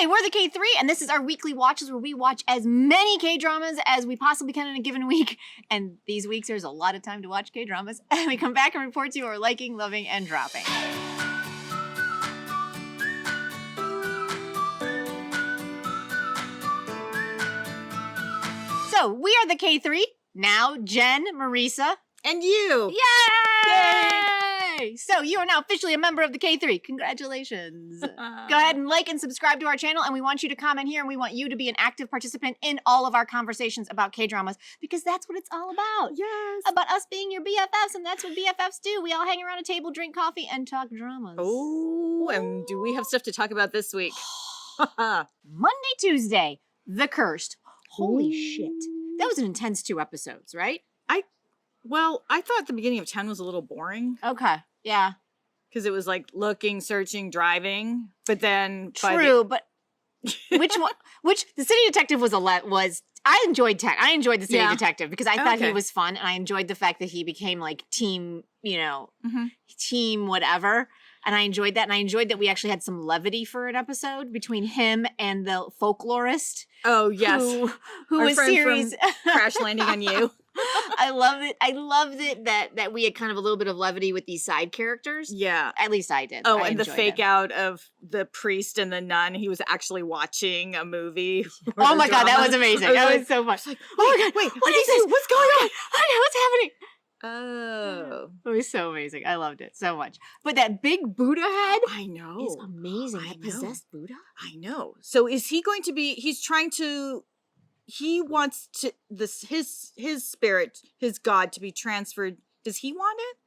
Hi, we're the K3, and this is our weekly watches where we watch as many K-dramas as we possibly can in a given week. And these weeks, there's a lot of time to watch K-dramas. And we come back and report to you our liking, loving, and dropping. So, we are the K3. Now, Jen, Marisa, and you. Yay! So, you are now officially a member of the K3. Congratulations. Go ahead and like and subscribe to our channel, and we want you to comment here, and we want you to be an active participant in all of our conversations about K-dramas, because that's what it's all about. Yes. About us being your BFFs, and that's what BFFs do. We all hang around a table, drink coffee, and talk dramas. Oh, and do we have stuff to talk about this week? Monday, Tuesday, The Cursed. Holy shit. That was an intense 2 episodes, right? Well, I thought the beginning of 10 was a little boring. Okay, yeah. Because it was like looking, searching, driving. But then... True, but which one? Which, the City Detective was I enjoyed 10. I enjoyed the City Detective because I thought he was fun, and I enjoyed the fact that he became like team, team whatever. And I enjoyed that, and I enjoyed that we actually had some levity for an episode between him and the folklorist. Oh, yes. Who was series... Crash Landing on You. I love it. I loved it that we had kind of a little bit of levity with these side characters. Yeah. At least I did. Oh, and the fake out of the priest and the nun. He was actually watching a movie. Oh my God, that was amazing. That was so much. Like, oh my God, wait, what is this? What's going on? Okay, what's happening? Oh. It was so amazing. I loved it so much. But that big Buddha head I know. is amazing. That possessed Buddha? I know. So is he going to be, he wants to his spirit, his God, to be transferred. Does he want it?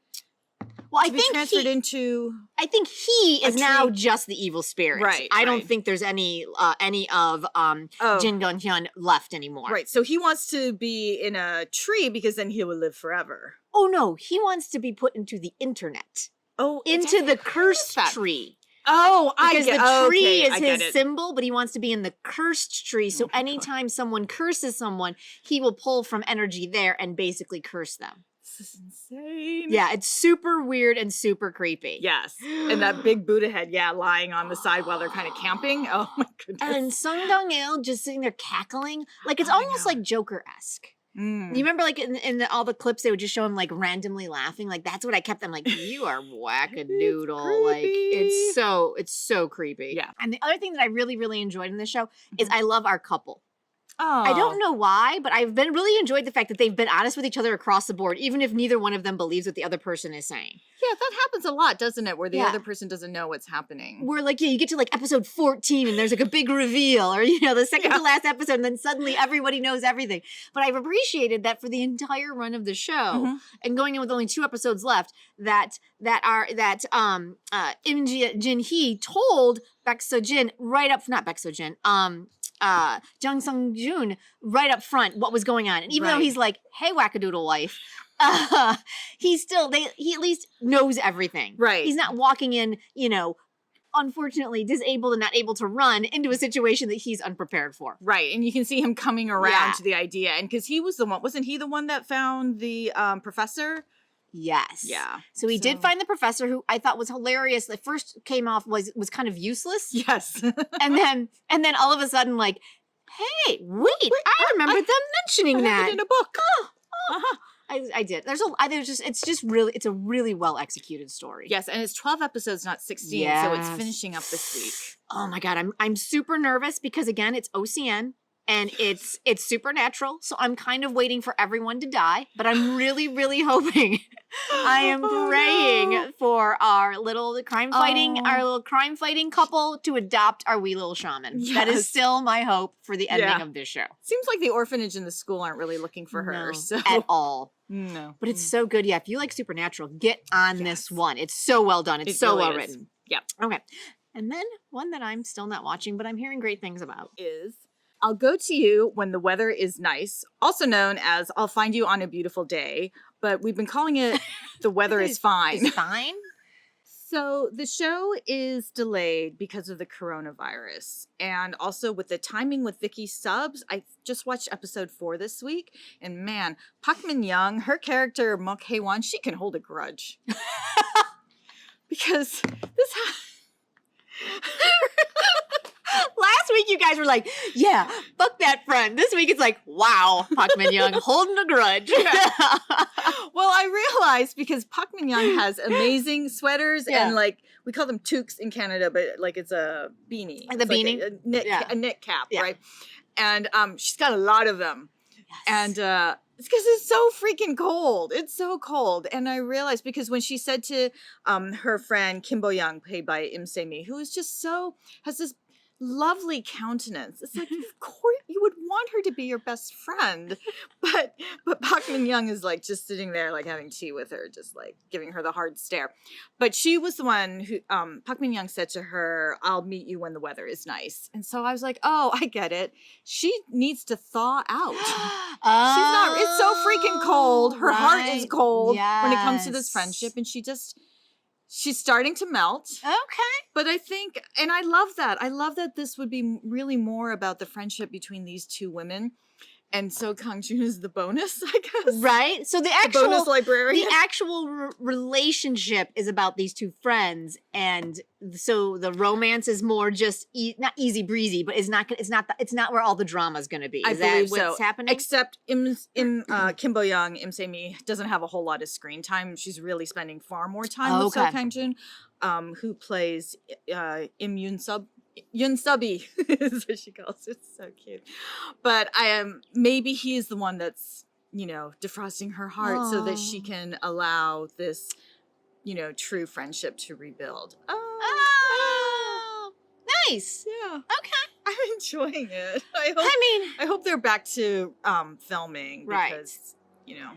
Well, I to be think transferred into. I think he is now just the evil spirit. Right. I don't think there's any of Jin Gun-hyun left anymore. Right. So he wants to be in a tree because then he will live forever. Oh no, he wants to be put into the internet. Oh, into the cursed tree. Oh, because the tree is his symbol, but he wants to be in the cursed tree. So anytime someone curses someone, he will pull from energy there and basically curse them. This is insane. Yeah, it's super weird and super creepy. Yes. And that big Buddha head, lying on the side while they're kind of camping. Oh my goodness. And Sung Dong-il just sitting there cackling. Like, it's almost like Joker-esque. You remember, like, in all the clips, they would just show him, like, randomly laughing? Like, that's what I kept. I'm like, you are wackadoodle. Like, it's so creepy. Yeah. And the other thing that I really, really enjoyed in this show is I love our couple. Oh. I don't know why, but I've been really enjoyed the fact that they've been honest with each other across the board, even if neither one of them believes what the other person is saying. Yeah, that happens a lot, doesn't it? Where the other person doesn't know what's happening. Where, like, you get to, like, episode 14 and there's, like, a big reveal, or, the second to last episode, and then suddenly everybody knows everything. But I've appreciated that for the entire run of the show, and going in with only 2 episodes left, that Im Jin-hee told Baek So-jin Jung Sung-joon right up front what was going on. And even though he's like, hey, wackadoodle wife, he at least knows everything. Right. He's not walking in, unfortunately disabled and not able to run into a situation that he's unprepared for. Right. And you can see him coming around to the idea. And because he was wasn't he the one that found the professor? Yes. Yeah. So he did find the professor, who I thought was hilarious. That first came off was kind of useless. Yes. and then all of a sudden, like, hey, wait, I remember them mentioning that in a book. I did. It's a really well executed story. Yes, and it's 12 episodes, not 16, so it's finishing up this week. Oh my God, I'm super nervous because, again, it's OCN. And it's supernatural, so I'm kind of waiting for everyone to die. But I'm really, really hoping, I am praying for our little crime fighting couple to adopt our wee little shaman. Yes. That is still my hope for the ending of this show. Seems like the orphanage and the school aren't really looking for her. No, at all. No. But it's so good. Yeah, if you like supernatural, get on this one. It's so well done. It's so well written. Yep. Okay. And then one that I'm still not watching, but I'm hearing great things about is I'll Go to You When the Weather is Nice, also known as I'll Find You on a Beautiful Day, but we've been calling it The Weather is Fine. Is fine? So the show is delayed because of the coronavirus, and also with the timing with Viki subs. I just watched episode 4 this week, and man, Park Min-young, her character Mok Hae-won, she can hold a grudge. Because this Last week you guys were like, yeah, fuck that friend. This week it's like, wow, Park Min-young holding a grudge. Well, I realized because Park Min-young has amazing sweaters and like, we call them toques in Canada, but like it's a beanie. Like the beanie? Like a knit cap, right? And she's got a lot of them. Yes. And it's because it's so freaking cold. It's so cold. And I realized because when she said to her friend Kim Bo-young, played by Im Se-mi, who is just so, has this lovely countenance. It's like, of course, you would want her to be your best friend. But Park Min-young is like just sitting there like having tea with her, just like giving her the hard stare. But she was the one who, Park Min-young said to her, I'll meet you when the weather is nice. And so I was like, oh, I get it. She needs to thaw out. She's not, it's so freaking cold. Her heart is cold when it comes to this friendship. And she's starting to melt. Okay. But I think, and I love that. I love that this would be really more about the friendship between these two women. And so Kang-joon is the bonus, I guess. Right? So the bonus librarian. The actual relationship is about these two friends. And so the romance is more just, not easy breezy, but it's not where all the drama is going to be. Is that what's happening? Except Kim Bo-young, Im Se-mi, doesn't have a whole lot of screen time. She's really spending far more time with So Kang-joon, who plays Im Yoon-subby is what she calls it. It's so cute. But maybe he is the one that's, defrosting her heart so that she can allow this, true friendship to rebuild. Oh, nice. Yeah. Okay. I'm enjoying it. I hope they're back to filming because,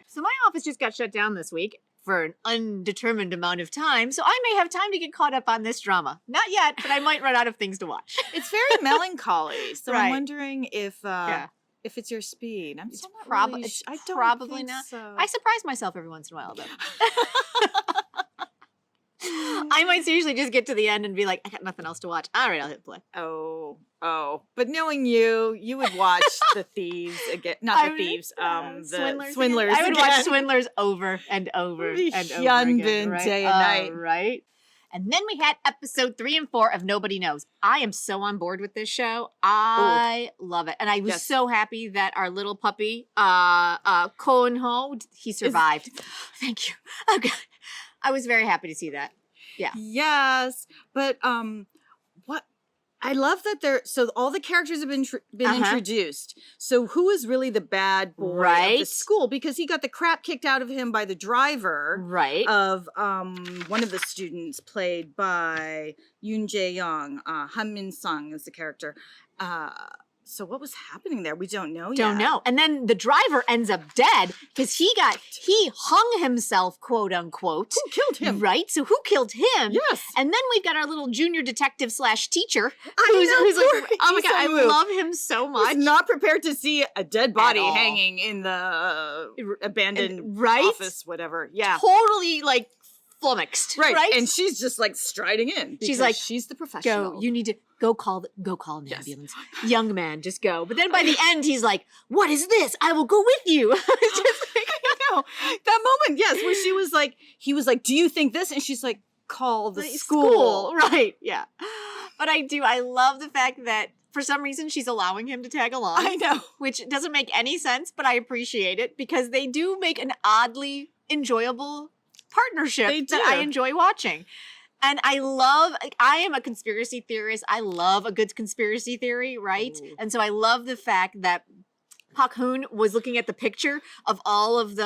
So my office just got shut down this week for an undetermined amount of time, so I may have time to get caught up on this drama. Not yet, but I might run out of things to watch. It's very melancholy, so I'm wondering if it's your speed. It's probably not. So. I surprise myself every once in a while, though. I might seriously just get to the end and be like, I got nothing else to watch. All right, I'll hit play. Oh. But knowing you would watch The Thieves again. Not The Thieves, the Swindlers I would watch Swindlers over and over and over again. Right? Day and night. Right? And then we had episode 3 and 4 of Nobody Knows. I am so on board with this show. I love it. And I was so happy that our little puppy, Ko-ho, he survived. Thank you. Oh, God. I was very happy to see that. Yeah. Yes. But what I love that so all the characters have been introduced. So who is really the bad boy of the school? Because he got the crap kicked out of him by the driver of one of the students played by Yoon Jae-young. Han Min-sung is the character. So what was happening there? We don't know yet. Don't know. And then the driver ends up dead because he hung himself, quote unquote. Who killed him? Right? So who killed him? Yes. And then we've got our little junior detective / teacher who's like, oh my God, I love him so much. He's not prepared to see a dead body hanging in the abandoned office, whatever. Yeah. Totally like flummoxed. Right. And she's just like striding in. She's like, she's the professional. Go, you need to go call an ambulance. Young man, just go. But then by the end, he's like, what is this? I will go with you. It's just like, that moment, where he was like, do you think this? And she's like, call the school. Right, yeah. But I love the fact that for some reason she's allowing him to tag along. I know. Which doesn't make any sense, but I appreciate it because they do make an oddly enjoyable partnership that I enjoy watching. And I am a conspiracy theorist. I love a good conspiracy theory, right? Ooh. And so I love the fact that Park Hoon was looking at the picture of all of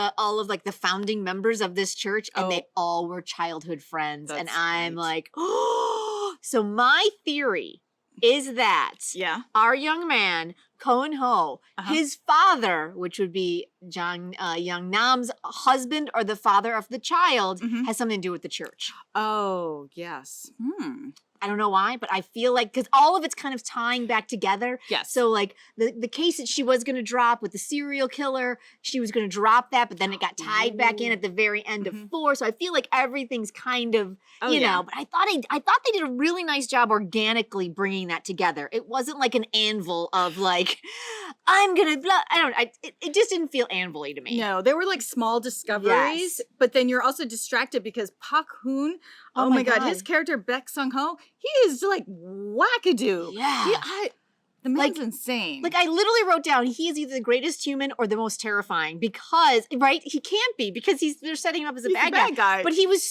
like the founding members of this church, and they all were childhood friends. And I'm like, oh. So my theory is that our young man, Ko-ho, his father, which would be Young Nam's husband or the father of the child, has something to do with the church. Oh, yes. I don't know why, but I feel like, because all of it's kind of tying back together. Yes. So like the case that she was going to drop with the serial killer, she was going to drop that, but then it got tied back in at the very end of 4. So I feel like everything's kind of, you know, but I thought they did a really nice job organically bringing that together. It wasn't like an anvil of like, I'm going to, it just didn't feel anvil-y to me. No, there were like small discoveries, but then you're also distracted because Park Hoon, oh my God, his character Baek Sung-ho, he is like wackadoo. Yeah. The man's insane. Like, I literally wrote down, he is either the greatest human or the most terrifying because, right? He can't be because they're setting him up as a bad guy. But he was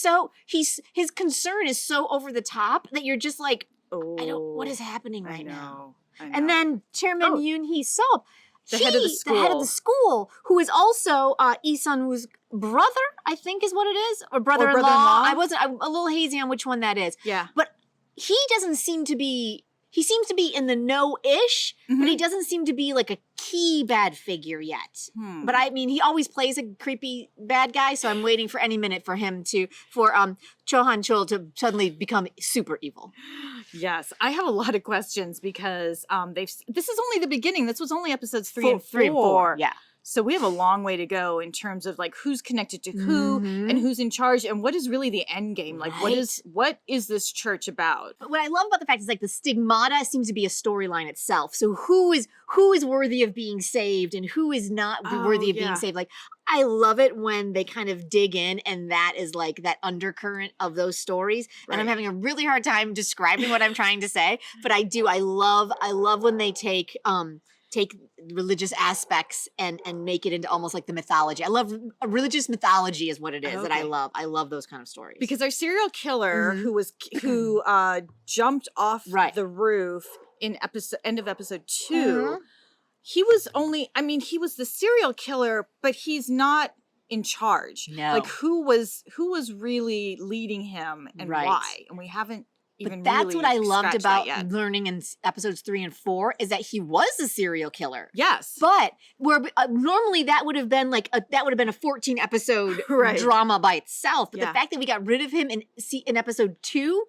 his concern is so over the top that you're just like, what is happening right now? I know. And then Chairman Yoon Hee-sub, the head of the school, who is also Lee-Sun-woo's brother, I think is what it is, or brother-in-law. I'm a little hazy on which one that is. Yeah. But he doesn't seem to be, he seems to be in the know-ish, but he doesn't seem to be like a key bad figure yet. But I mean, he always plays a creepy bad guy, so I'm waiting for any minute for him for Cho Han-chul to suddenly become super evil. Yes, I have a lot of questions because this is only the beginning. This was only episodes 3 and 4. Yeah. So we have a long way to go in terms of like who's connected to who and who's in charge and what is really the end game. Like what is this church about? But what I love about the fact is like the stigmata seems to be a storyline itself. So who is worthy of being saved and who is not worthy of being saved? Like I love it when they kind of dig in and that is like that undercurrent of those stories. Right. And I'm having a really hard time describing what I'm trying to say, but I love when they take religious aspects and make it into almost like the mythology. I love religious mythology is what it is that I love. I love those kind of stories. Because our serial killer who jumped off the roof in end of episode 2, he was the serial killer, but he's not in charge. No. Like who was really leading him and why? And we haven't But that's what I loved about learning in episodes 3 and 4 is that he was a serial killer. Yes. But where normally that would have been like a 14 episode drama by itself. But the fact that we got rid of him in episode 2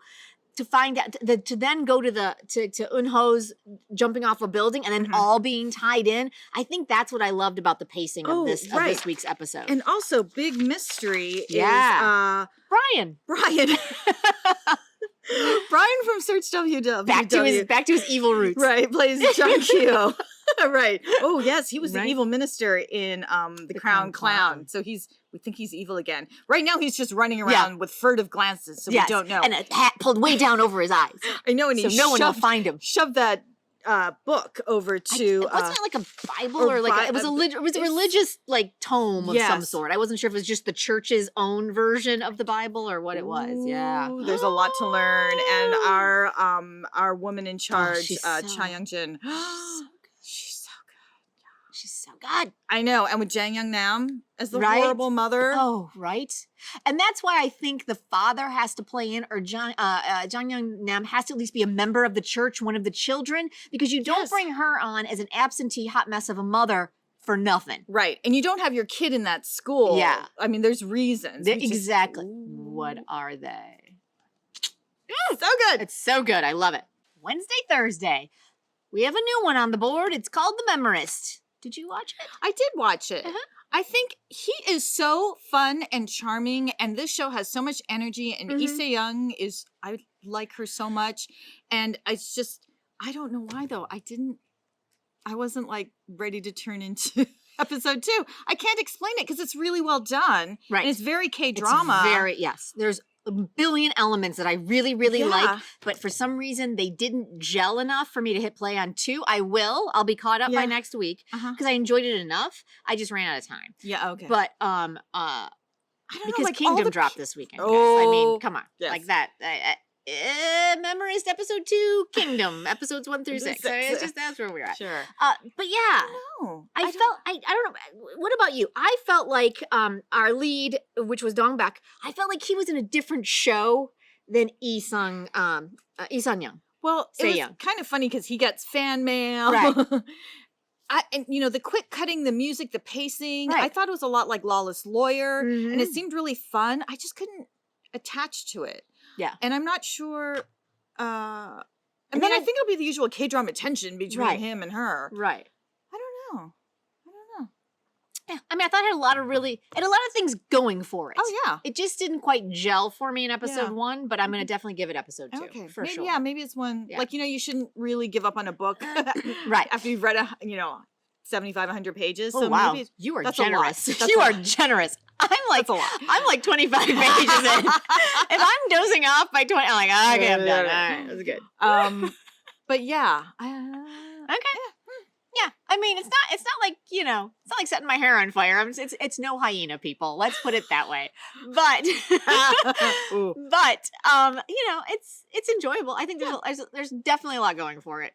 to find out to then go to Eun-ho's jumping off a building and then all being tied in. I think that's what I loved about the pacing of this week's episode. And also big mystery is Brian. Brian from Search WW. Back to his evil roots. Right, plays Jung Kyo. Right. Oh yes, he was the evil minister in the Crown Clown. So we think he's evil again. Right now he's just running around with furtive glances, so we don't know. And a hat pulled way down over his eyes. I know, and no one will find him. Shoved that book over to wasn't it like a Bible or like it was a religious like tome of some sort. I wasn't sure if it was just the church's own version of the Bible or what it was. Yeah, there's a lot to learn, and our woman in charge, Cha Young-jin. She's so good. I know, and with Jang Young-nam as the horrible mother. Oh, right. And that's why I think the father has to play in, or Jang Young-nam has to at least be a member of the church, one of the children, because you don't bring her on as an absentee hot mess of a mother for nothing. Right, and you don't have your kid in that school. Yeah. I mean, there's reasons. Exactly. What are they? So good. It's so good. I love it. Wednesday, Thursday. We have a new one on the board. It's called The Memorist. Did you watch it? I did watch it. I think he is so fun and charming, and this show has so much energy, and Lee Se-young I like her so much, and it's just, I don't know why though, I wasn't like ready to turn into episode 2. I can't explain it because it's really well done. Right. And it's very K-drama. There's a billion elements that I really, really like, but for some reason they didn't gel enough for me to hit play on 2. I'll be caught up by next week because I enjoyed it enough. I just ran out of time. Yeah, okay. But I don't know, because like Kingdom dropped this weekend. Guys. I mean, come on, like that. Memorist episode 2, Kingdom episodes 1 through 6. That's where we're at. Sure. But yeah, I don't know. What about you? I felt like our lead, which was Dong Bak, I felt like he was in a different show than Lee Sun-young. Well, it was kind of funny because he gets fan mail. Right. And the quick cutting, the music, the pacing. I thought it was a lot like Lawless Lawyer, and it seemed really fun. I just couldn't attach to it. Yeah. And I'm not sure, I think it'll be the usual K-drama tension between him and her. Right. I don't know. Yeah. I mean, I thought it had a lot of things going for it. Oh, yeah. It just didn't quite gel for me in episode 1, but I'm going to definitely give it episode 2. Okay. For sure. Yeah, maybe it's one, like, you shouldn't really give up on a book. Right. After you've read 75, 100 pages. Oh, so wow. maybe You are generous. You are generous. I'm like 25 pages in. If I'm dozing off by 20, I'm like, okay, I'm done. All right, that's good. But yeah, Okay. Yeah. I mean, it's not like, you know, it's not like setting my hair on fire. It's no Hyena, people. Let's put it that way. But, you know, it's enjoyable. I think there's definitely a lot going for it.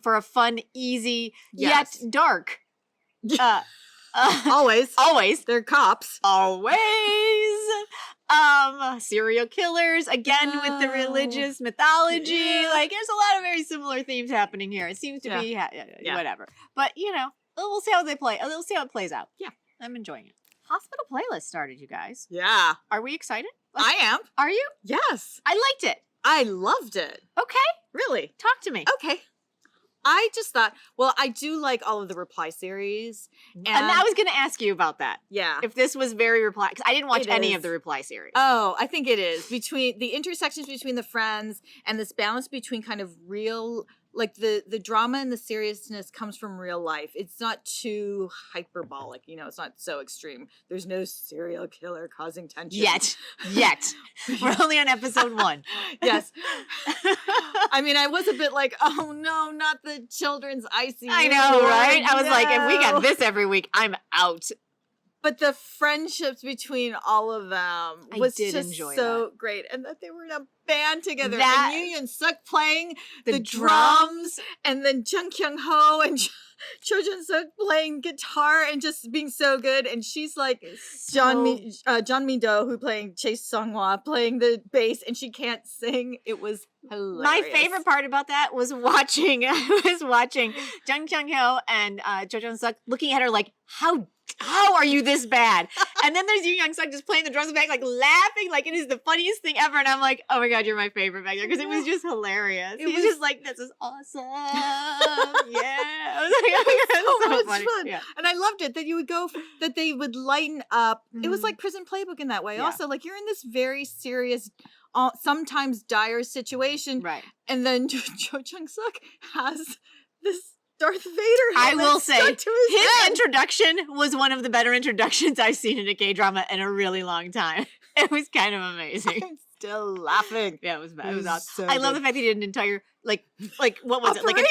For a fun, easy, yet dark. Always. They're cops. Always. Serial killers, again with the religious mythology. Yeah. Like, there's a lot of very similar themes happening here. It seems to be whatever. But, you know, we'll see how they play. We'll see how it plays out. Yeah. I'm enjoying it. Hospital Playlist started, you guys. Yeah. Are we excited? I am. Are you? Yes. I liked it. I loved it. Okay. Really? Talk to me. Okay. I just thought, well, I do like all of the reply series. And I was going to ask you about that. Yeah. If this was very reply, because I didn't watch any of the reply series. Oh, I think it is. Between the intersections between the friends and this balance between kind of real, like the drama and the seriousness comes from real life. It's not too hyperbolic, you know, it's not so extreme. There's no serial killer causing tension. Yet. We're only on episode 1. Yes. I mean, I was a bit like, oh no, not the children's ICU. I know, right? I was like, if we got this every week, I'm out. But the friendships between all of them was just so great. And that they were in a band together. And Yoo Yeon-suk playing the drums. And then Jung Kyung-ho and Cho Jun-suk playing guitar and just being so good. And she's like John Min-do, who playing Chase Sung-hwa, playing the bass. And she can't sing. It was hilarious. My favorite part about that was watching Jung Kyung-ho and Cho Jun-suk looking at her like, how are you this bad? And then there's Yoo Yeon-suk just playing the drums back, like laughing, like it is the funniest thing ever. And I'm like, oh my God, you're my favorite back there. Because it was just hilarious. He was just like, this is awesome. Yeah. I was like, oh my God, so much funny. Fun. Yeah. And I loved it that you would go, that they would lighten up. It was like Prison Playbook in that way. Yeah. Also, like you're in this very serious, sometimes dire situation. Right. And then Cho Jung-suk has this Darth Vader. I will say, his introduction was one of the better introductions I've seen in a K-drama in a really long time. It was kind of amazing. I'm still laughing. Yeah, it was bad. It was awesome. So I love the fact that he did an entire, like what was it? Like an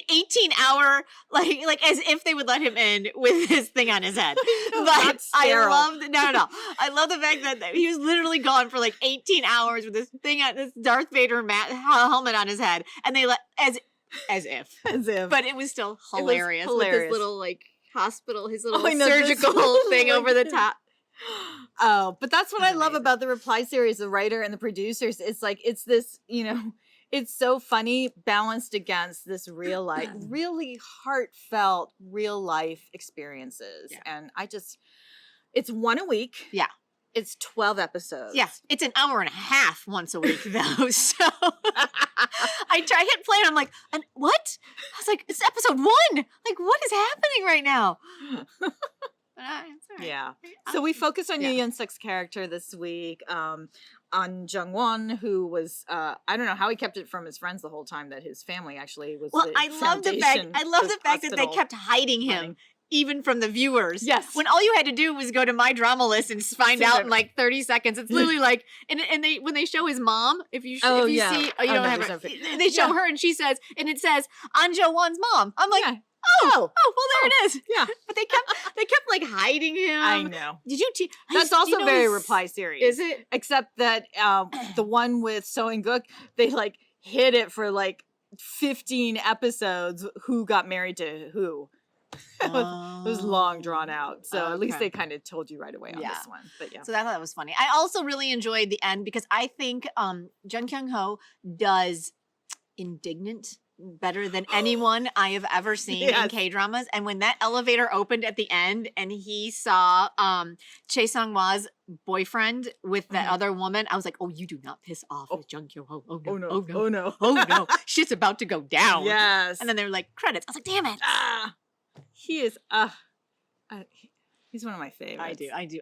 18 hour, like as if they would let him in with this thing on his head. But I loved, no. I love the fact that he was literally gone for like 18 hours with this thing on, this Darth Vader helmet on his head. And they let, as if. But it was still hilarious. With his little like hospital, his little surgical thing over the top. Oh, but that's what I love about the reply series, the writer and the producers. It's like, it's this, you know, it's so funny balanced against this real life, really heartfelt real life experiences. Yeah. And it's one a week. Yeah. It's 12 episodes. Yeah, it's an hour and a half once a week, though. So I hit play and I'm like, what? I was like, it's episode 1. Like, what is happening right now? But, it's all right. Yeah. So we focused on Yoo Yeon-suk's character this week. On Jung-won, who was, I don't know how he kept it from his friends the whole time that his family actually was. Well, I love the fact that they kept hiding him. Even from the viewers. Yes. When all you had to do was go to my drama list and find out in like 30 seconds. It's literally like, and when they show his mom, if you see, you don't have her, they show her and she says, and it says, An Jo-won's mom. I'm like, well, there it is. Yeah. But they kept like hiding him. I know. Did you? That's also very reply series. Is it? Except that the one with So In-guk, they like hid it for like 15 episodes. Who got married to who? It was long drawn out. So at least they kind of told you right away on this one. But yeah. So I thought that was funny. I also really enjoyed the end because I think Jung Kyung-ho does indignant better than anyone I have ever seen in K-dramas. And when that elevator opened at the end and he saw Chae Sung-hwa's boyfriend with that other woman, I was like, oh, you do not piss off with Jung Kyung-ho. Oh no, oh no, oh no, oh no. Shit's about to go down. Yes. And then they're like, credits. I was like, damn it. He is, he's one of my favorites. I do.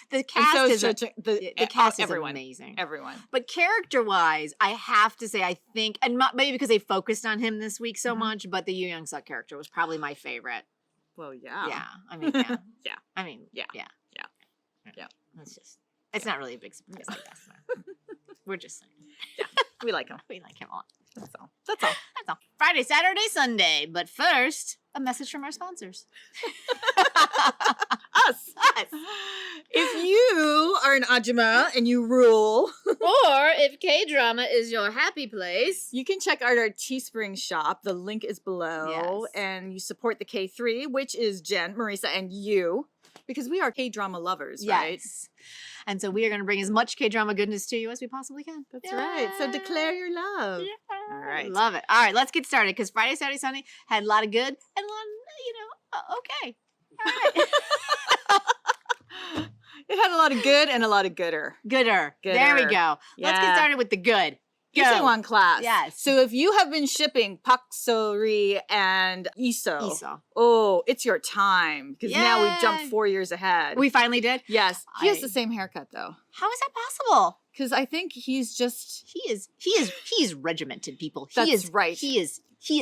The cast the cast is everyone, amazing. Everyone. But character-wise, I have to say, I think, and maybe because they focused on him this week so much, but the Yoo Yeon-suk character was probably my favorite. Well, yeah. Yeah. I mean, yeah. Yeah. I mean, yeah. It's not really a big surprise, I guess. We're just saying. Yeah. We like him. We like him a lot. That's all. That's all. That's all. Friday, Saturday, Sunday. But first, a message from our sponsors. Us. If you are an Ajumma and you rule, or if K-drama is your happy place, you can check out our Teespring shop. The link is below. Yes. And you support the K3, which is Jen, Marisa, and you. Because we are K-drama lovers, right? Yes. And so we are going to bring as much K-drama goodness to you as we possibly can. That's right. So declare your love. Yeah. All right. Love it. All right, let's get started because Friday, Saturday, Sunday had a lot of good and a lot of, okay. All right. It had a lot of good and a lot of gooder. Gooder. There we go. Let's get started with the good. Go. ITAEWON Class. Yes. So if you have been shipping Pak So-ri and Iso, oh, it's your time. Because now we've jumped 4 years ahead. We finally did? Yes. He has the same haircut, though. How is that possible? Because I think he's just... He is regimented, people. That's right. He is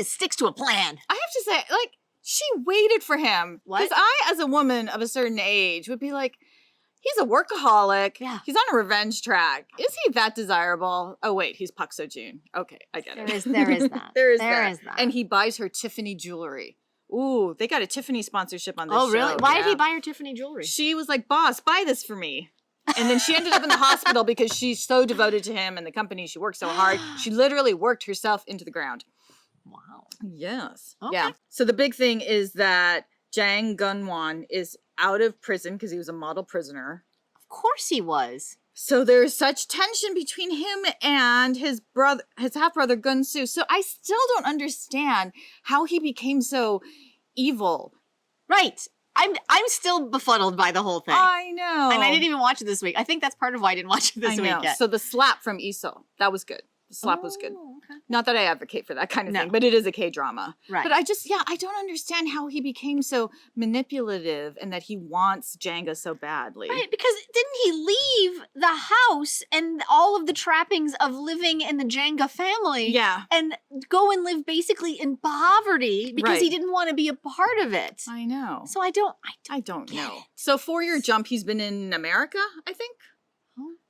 sticks to a plan. I have to say, like, she waited for him. What? Because I, as a woman of a certain age, would be like, he's a workaholic. Yeah. He's on a revenge track. Is he that desirable? Oh, wait, he's Pak So-jun. Okay, I get it. There is that. There is that. And he buys her Tiffany jewelry. Ooh, they got a Tiffany sponsorship on this show. Oh, really? Why did he buy her Tiffany jewelry? She was like, boss, buy this for me. And then she ended up in the hospital because she's so devoted to him and the company. She worked so hard. She literally worked herself into the ground. Wow. Yes. Okay. Yeah. So the big thing is that Jang Gun-won is out of prison because he was a model prisoner. Of course he was. So there's such tension between him and his brother, his half-brother Gun-soo. So I still don't understand how he became so evil. Right. I'm still befuddled by the whole thing. I know. And I didn't even watch it this week. I think that's part of why I didn't watch it this week yet. So the slap from Iso, that was good. The slap was good. Okay. Not that I advocate for that kind of thing, but it is a K-drama. Right. But I don't understand how he became so manipulative and that he wants Jenga so badly. Right, because didn't he leave the house and all of the trappings of living in the Jenga family? Yeah. And go and live basically in poverty because he didn't want to be a part of it. I know. So I don't know. So 4-year jump, he's been in America, I think.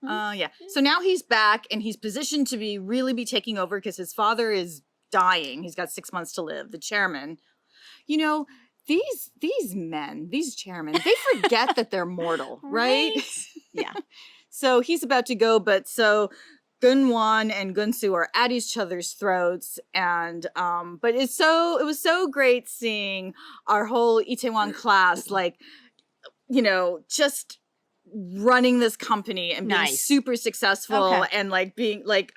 Yeah. So now he's back and he's positioned to really be taking over because his father is dying. He's got 6 months to live. The chairman, you know, these men, these chairmen, they forget that they're mortal, right? Yeah. So he's about to go, but so Gun-won and Gun-soo are at each other's throats, and but it was so great seeing our whole ITAEWON class, like, you know, just running this company and being super successful and like being like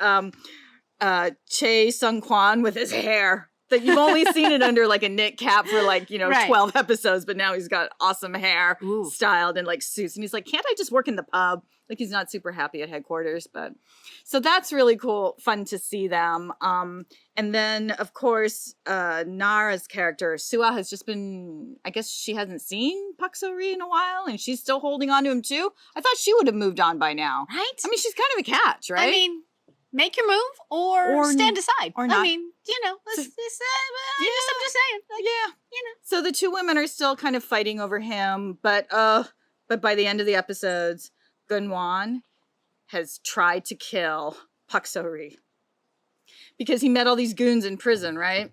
Chae Sung-kwan with his hair that you've only seen it under like a knit cap for like, you know, 12 episodes, but now he's got awesome hair styled and like suits, and he's like, can't I just work in the pub? Like, he's not super happy at headquarters, but so that's really cool, fun to see them. And then of course Nara's character Sua has just been, I guess she hasn't seen Pak So-ri in a while and she's still holding on to him too. I thought she would have moved on by now, right? I mean, she's kind of a catch, right? I mean, make your move or stand aside or not. I mean, you know, I'm just saying, like, you know. So the two women are still kind of fighting over him, but by the end of the episodes, Gun-won has tried to kill Pak So-ri because he met all these goons in prison, right?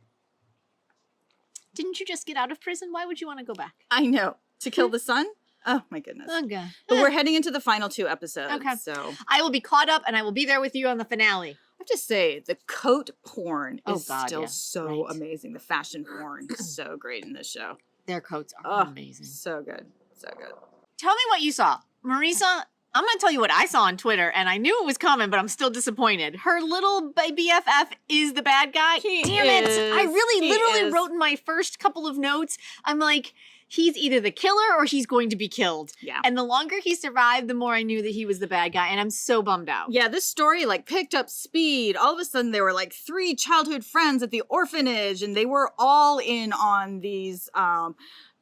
Didn't you just get out of prison? Why would you want to go back? I know. To kill the son? Oh my goodness. Okay. But we're heading into the final 2 episodes. Okay. So I will be caught up and I will be there with you on the finale. I have to say, the coat porn is still so amazing. The fashion porn is so great in this show. Their coats are amazing. So good. So good. Tell me what you saw. Marisa, I'm going to tell you what I saw on Twitter, and I knew it was coming, but I'm still disappointed. Her little BFF is the bad guy. Damn it. I really literally wrote in my first couple of notes, I'm like, he's either the killer or he's going to be killed. Yeah. And the longer he survived, the more I knew that he was the bad guy, and I'm so bummed out. Yeah, this story like picked up speed. All of a sudden there were like 3 childhood friends at the orphanage, and they were all in on these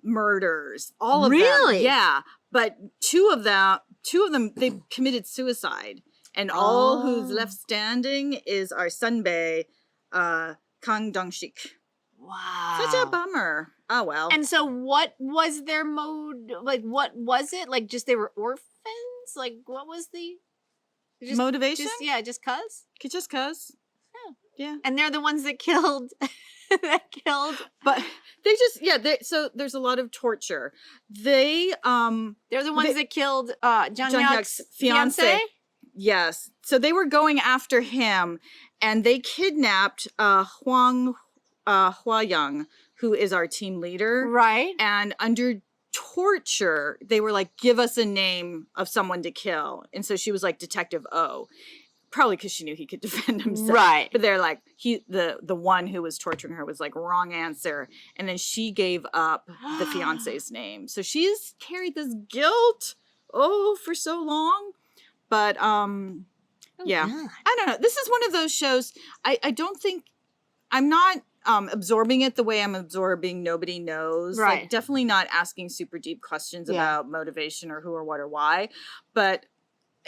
murders. All of them. Really? Yeah. But two of them, they committed suicide. And all who's left standing is our sunbae, Kang Dong-sik. Wow. Such a bummer. Oh, well. And so what was their mode? Like, what was it? Like, just they were orphans? Like, what was the... motivation? Just cuz? Just cuz. Yeah. And they're the ones that killed But they just so there's a lot of torture. They're the ones that killed Jung-hyuk's fiance. Yes. So they were going after him, and they kidnapped Hwa Young, who is our team leader. Right. And under torture, they were like, give us a name of someone to kill. And so she was like Detective O. Probably because she knew he could defend himself. Right. But they're like, the one who was torturing her was like, wrong answer. And then she gave up the fiance's name. So she's carried this guilt, for so long. But, yeah. God. I don't know. This is one of those shows, I don't think, I'm not absorbing it the way I'm absorbing Nobody Knows. Right. Like, definitely not asking super deep questions about motivation or who or what or why. But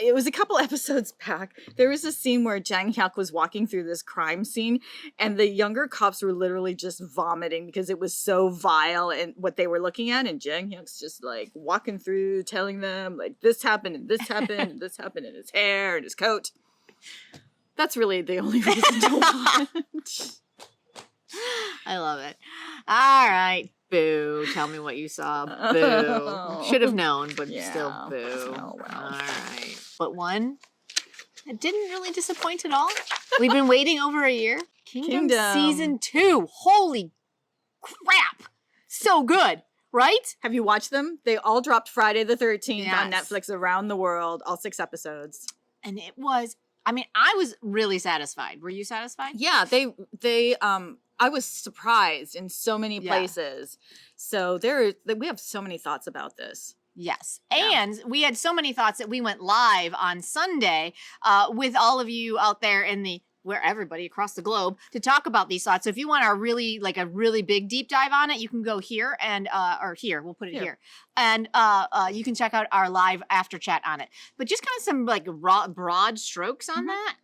it was a couple episodes back. There was a scene where Jang Hyuk was walking through this crime scene, and the younger cops were literally just vomiting because it was so vile and what they were looking at. And Jang Hyuk's just like walking through, telling them like this happened and this happened and this happened in his hair and his coat. That's really the only reason to watch. I love it. All right. Boo. Tell me what you saw. Boo. Should have known, but still boo. Oh, well. All right. But one that didn't really disappoint at all. We've been waiting over a year. Kingdom Season 2. Holy crap. So good. Right? Have you watched them? They all dropped Friday the 13th on Yes. Netflix around the world, all 6 episodes. And it was, I mean, I was really satisfied. Were you satisfied? Yeah, I was surprised in so many places. So we have so many thoughts about this. Yes. Yeah. And we had so many thoughts that we went live on Sunday with all of you out there where everybody across the globe to talk about these thoughts. So if you want a really big deep dive on it, you can go here and, or here, we'll put it here. And you can check out our live after chat on it. But just kind of some like broad strokes on that.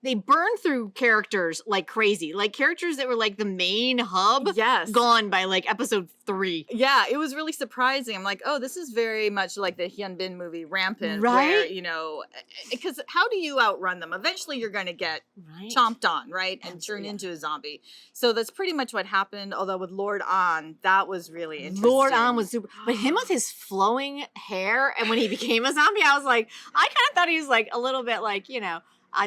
They burn through characters like crazy. Like characters that were like the main hub. Yes. Gone by like episode 3. Yeah, it was really surprising. I'm like, oh, this is very much like the Hyun Bin movie Rampant. Right? Where, because how do you outrun them? Eventually you're going to get chomped on, right? And turn into a zombie. So that's pretty much what happened. Although with Lord An, that was really interesting. Lord An was super. But him with his flowing hair, and when he became a zombie, I was like, I kind of thought he was like a little bit like,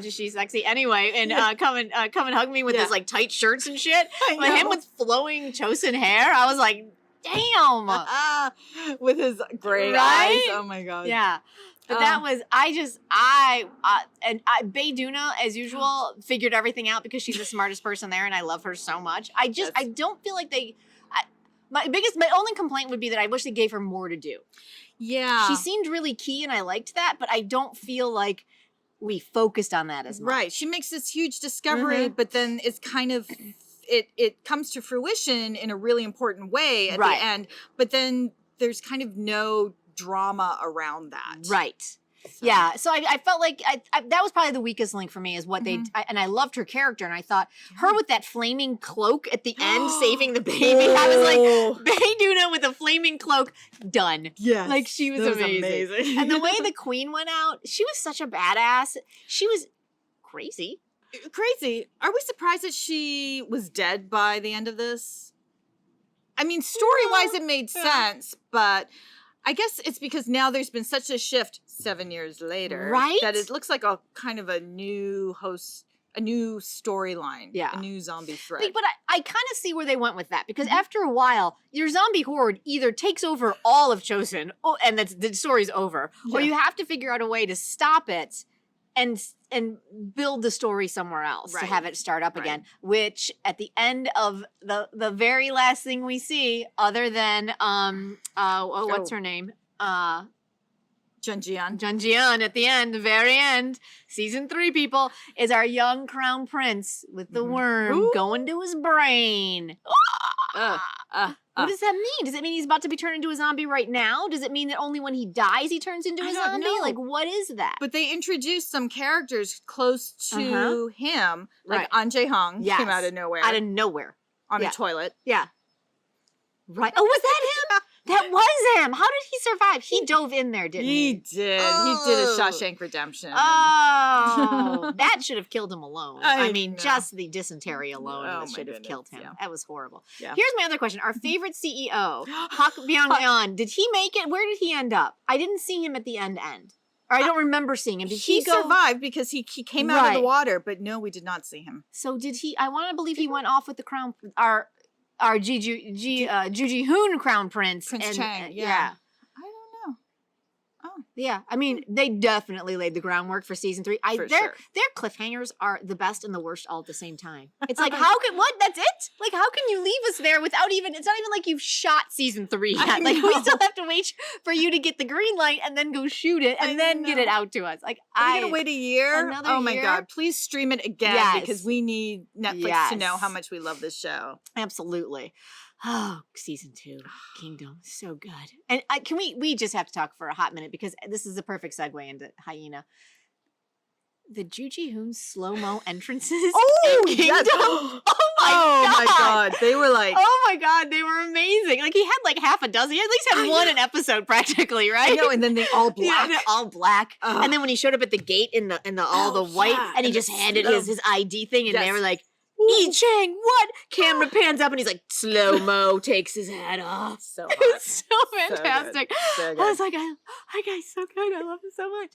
she's sexy anyway, and come and hug me with his like tight shirts and shit. But him with flowing Chosun hair, I was like, damn. With his gray eyes. Oh my god. Yeah. But that was, Bae Doona, as usual, figured everything out because she's the smartest person there, and I love her so much. I don't feel like my only complaint would be that I wish they gave her more to do. Yeah. She seemed really key, and I liked that, but I don't feel like we focused on that as much. Right. She makes this huge discovery, but then it's kind of, it comes to fruition in a really important way at the end, but then there's kind of no drama around that. Right. So. Yeah. So I felt like that was probably the weakest link for me is what and I loved her character, and I thought her with that flaming cloak at the end saving the baby. I was like, Bae Doona with a flaming cloak, done. Yes. Like she was amazing. And the way the queen went out, she was such a badass. She was crazy. Crazy. Are we surprised that she was dead by the end of this? I mean, story-wise it made sense, but I guess it's because now there's been such a shift 7 years later. Right? That it looks like a kind of a new storyline. Yeah. A new zombie threat. But I kind of see where they went with that because after a while, your zombie horde either takes over all of Chosun and the story's over, or you have to figure out a way to stop it and build the story somewhere else to have it start up again, which at the end of the very last thing we see, other than what's her name? Junjian at the end, the very end, season 3 people, is our young crown prince with the worm going to his brain. What does that mean? Does it mean he's about to be turned into a zombie right now? Does it mean that only when he dies he turns into a zombie? Like, what is that? But they introduced some characters close to him, like An Jae-hong came out of nowhere. Out of nowhere. On a toilet. Yeah. Right. Oh, was that him? That was him. How did he survive? He dove in there, didn't he? He did. Oh. He did a Shawshank Redemption. Oh, that should have killed him alone. I mean, know. Just the dysentery alone should have killed him. Yeah. That was horrible. Yeah. Here's my other question. Our favorite CEO, Park Byung-eun, did he make it? Where did he end up? I didn't see him at the end. Or I don't remember seeing him. Did he go? Survived because he came out of the water, but no, we did not see him. So did he? I want to believe he went off with the crown, our JuJiHoon crown prince. Prince Chang, yeah. I don't know. Oh. Yeah, I mean, they definitely laid the groundwork for season 3. Their cliffhangers are the best and the worst all at the same time. It's like, that's it? Like, how can you leave us there without even, it's not even like you've shot season 3 yet. Like, we still have to wait for you to get the green light and then go shoot it and then get it out to us. Like, are we going to wait a year? Another my year? God. Please stream it again because we need Netflix to know how much we love this show. Absolutely. Oh, season 2, Kingdom, so good. And we just have to talk for a hot minute because this is a perfect segue into Hyena. The JuJiHoon slow-mo entrances in Kingdom. Yes. Oh my God. They were like, oh my God, they were amazing. Like he had like half a dozen. He at least had one an episode practically, right? I know, and then they all black. Yeah, all black. And then when he showed up at the gate in the the white, and he just handed his ID thing, and they were like, Yi Chang, what? Camera pans up and he's like, slow-mo, takes his hat off. So hot. It's so fantastic. So good. I was like, that guy's so good. I love him so much.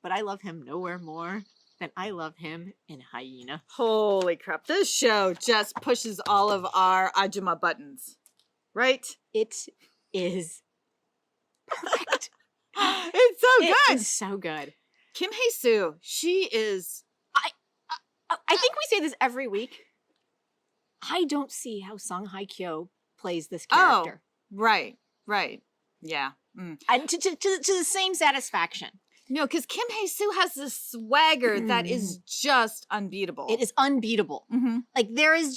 But I love him nowhere more than I love him in Hyena. Holy crap. This show just pushes all of our Ajuma buttons. Right? It is perfect. It's so good. It's so good. Kim Hae-soo, she is... I think we say this every week. I don't see how Sung Hae-kyo plays this character. Oh, right. Yeah. To the same satisfaction. No, because Kim Hae-soo has this swagger that is just unbeatable. It is unbeatable. Mm-hmm. Like there is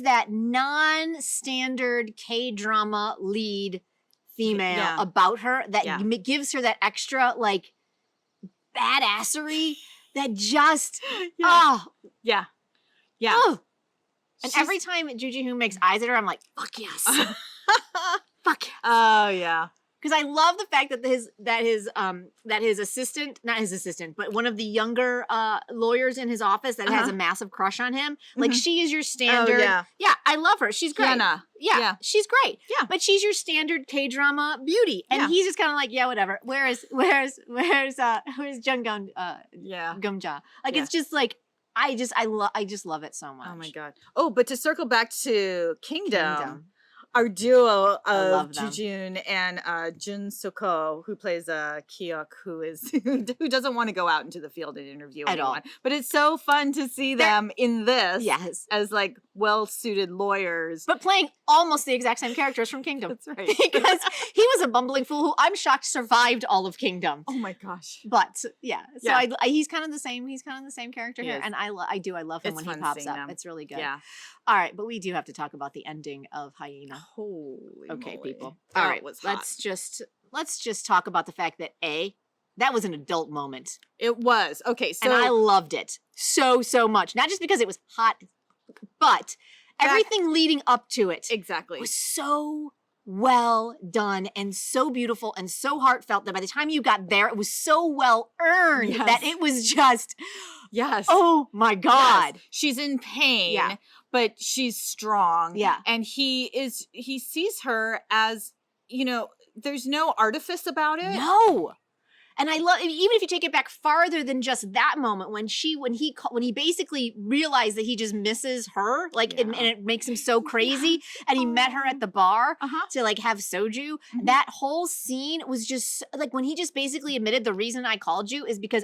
that non-standard K-drama lead female about her that gives her that extra like badassery. That just, Yeah. Oh. And every time JuJiHoon makes eyes at her, I'm like, fuck yes. Fuck yes. Oh, yeah. Because I love the fact that his assistant, not his assistant, but one of the younger lawyers in his office that has a massive crush on him. Like she is your standard. Oh, yeah, I love her. She's great. Hyena. Yeah, she's great. Yeah. But she's your standard K-drama beauty. And he's just kind of like, yeah, whatever. Where's Junggun Gumja? Like it's just like I just love it so much. Oh my God. Oh, but to circle back to Kingdom. Our duo of JuJiHoon and Jun Soko, who plays Kyuk, who doesn't want to go out into the field and interview anyone. But it's so fun to see them in this as like well-suited lawyers. But playing almost the exact same characters from Kingdom. That's right. Because he was a bumbling fool who I'm shocked survived all of Kingdom. Oh my gosh. But he's kind of the same. He's kind of the same character here. And I love him when he pops up. It's really good. Yeah. All right, but we do have to talk about the ending of Hyena. Holy moly. People. That all right, was hot. let's just talk about the fact that that was an adult moment. It was. Okay, so and I loved it so much. Not just because it was hot, but everything leading up to it. Exactly. Was so well done and so beautiful and so heartfelt that by the time you got there, it was so well earned that it was just oh my God. Yes. She's in pain, but she's strong. Yeah. And he sees her as, there's no artifice about it. No. And I love, even if you take it back farther than just that moment, when he basically realized that he just misses her, and it makes him so crazy, and he met her at the bar to like have soju. That whole scene was just like when he just basically admitted the reason I called you is because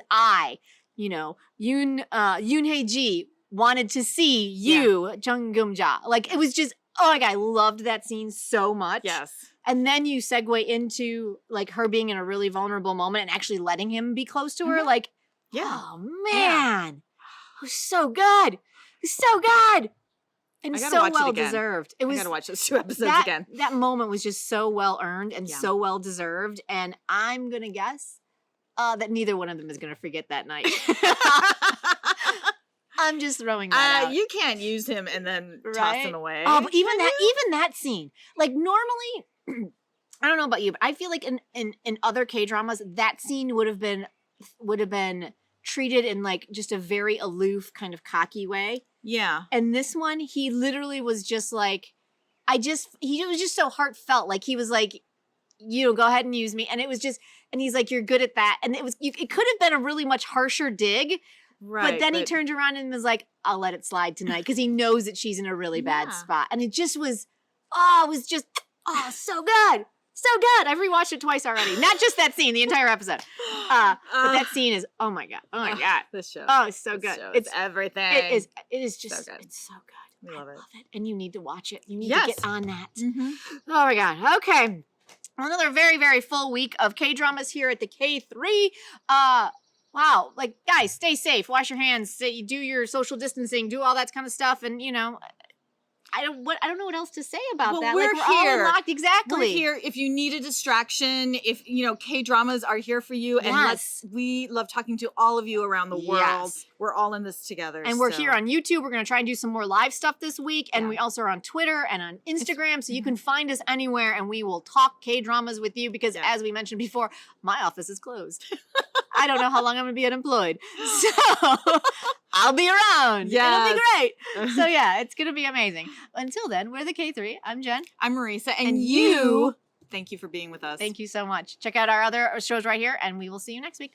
Yoon Hae-ji wanted to see you, Jung Gum-ja. Like it was just, oh my God, I loved that scene so much. Yes. And then you segue into like her being in a really vulnerable moment and actually letting him be close to her. Like, oh man, it was so good. It was so good. And so well deserved. I gotta watch those 2 episodes again. That moment was just so well earned and so well deserved. And I'm gonna guess that neither one of them is gonna forget that night. I'm just throwing that out. You can't use him and then toss him away. Oh, but even that scene. Like normally I don't know about you, but I feel like in other K-dramas, that scene would have been treated in like just a very aloof kind of cocky way. Yeah. And this one, he literally was just like, he was just so heartfelt. Like he was like, go ahead and use me. And it was just, and he's like, you're good at that. And it could have been a really much harsher dig. Right. But then he turned around and was like, I'll let it slide tonight. Because he knows that she's in a really bad spot. And it just was, so good. So good. I've rewatched it twice already. Not just that scene, the entire episode. But that scene is, oh my God. Oh my God. This show. Oh, it's so good. It's everything. It is just, so good. it's so good. We love it. And you need to watch it. You need to get on that. Mm-hmm. Oh my God. Okay. Another very, very full week of K-dramas here at the K3. Wow. Like, guys, stay safe. Wash your hands. Do your social distancing. Do all that kind of stuff. And, I don't know what else to say about that. We're all unlocked. Exactly. We're here. If you need a distraction, if K-dramas are here for you, and we love talking to all of you around the world. Yes. We're all in this together. And we're here on YouTube. We're going to try and do some more live stuff this week. And we also are on Twitter and on Instagram. So you can find us anywhere and we will talk K-dramas with you because as we mentioned before, my office is closed. I don't know how long I'm going to be unemployed. So I'll be around. Yes. It'll be great. So it's going to be amazing. Until then, we're the K3. I'm Jen. I'm Marisa. And you, thank you for being with us. Thank you so much. Check out our other shows right here and we will see you next week.